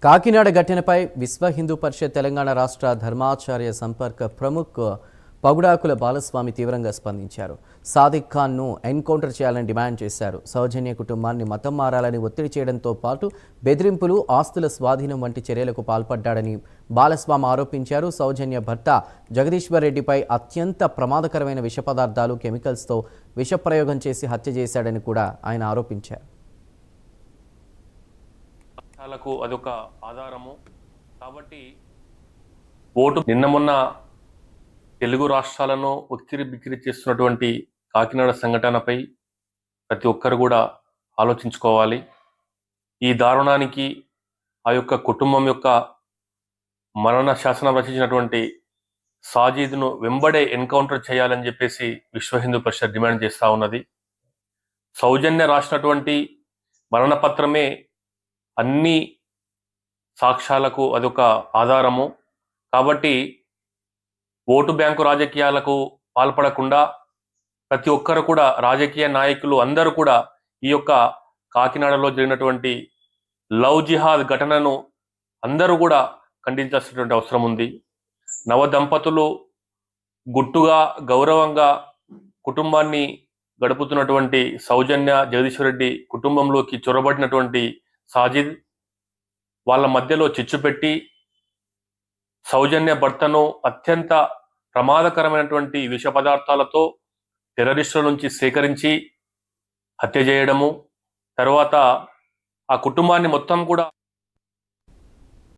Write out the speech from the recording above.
కాకినాడ ఘటనపై విశ్వ హిందూ పరిషత్ తెలంగాణ రాష్ట్ర ధర్మాచార్య సంపర్క ప్రముఖ్ పగుడాకుల బాలస్వామి తీవ్రంగా స్పందించారు. సాదిక్ ఖాన్ను ఎన్కౌంటర్ చేయాలని డిమాండ్ చేశారు. సౌజన్య కుటుంబాన్ని మతం మారాలని ఒత్తిడి చేయడంతో పాటు బెదిరింపులు, ఆస్తుల స్వాధీనం వంటి చర్యలకు పాల్పడ్డాడని బాలస్వామి ఆరోపించారు. సౌజన్య భర్త జగదీశ్వర్ రెడ్డిపై అత్యంత ప్రమాదకరమైన విష పదార్థాలు, కెమికల్స్తో విషప్రయోగం చేసి హత్య చేశాడని కూడా ఆయన ఆరోపించారు. అదొక ఆధారము కాబట్టి ఓటు నిన్న మొన్న తెలుగు రాష్ట్రాలను ఉక్కిరి బిక్కిరి చేస్తున్నటువంటి కాకినాడ సంఘటనపై ప్రతి ఒక్కరు కూడా ఆలోచించుకోవాలి. ఈ దారుణానికి ఆ యొక్క కుటుంబం యొక్క మరణ శాసనం రచించినటువంటి సాజీద్ను వెంబడే ఎన్కౌంటర్ చేయాలని చెప్పేసి విశ్వ హిందూ పరిషత్ డిమాండ్ చేస్తూ ఉన్నది. సౌజన్య రాసినటువంటి మరణపత్రమే అన్ని సాక్ష్యాలకు అదొక ఆధారము. కాబట్టి ఓటు బ్యాంకు రాజకీయాలకు పాల్పడకుండా ప్రతి ఒక్కరు కూడా, రాజకీయ నాయకులు అందరూ కూడా ఈ యొక్క కాకినాడలో జరిగినటువంటి లవ్ జిహాద్ ఘటనను అందరూ కూడా ఖండించాల్సినటువంటి అవసరం ఉంది. నవ దంపతులు గుట్టుగా గౌరవంగా కుటుంబాన్ని గడుపుతున్నటువంటి సౌజన్య, జగదీశ్వర్ రెడ్డి కుటుంబంలోకి చొరబడినటువంటి సాజిద్ వాళ్ళ మధ్యలో చిచ్చు పెట్టి సౌజన్య భర్తను అత్యంత ప్రమాదకరమైనటువంటి విష పదార్థాలతో టెర్రరిస్టుల నుంచి సేకరించి హత్య చేయడము, తర్వాత ఆ కుటుంబాన్ని మొత్తం కూడా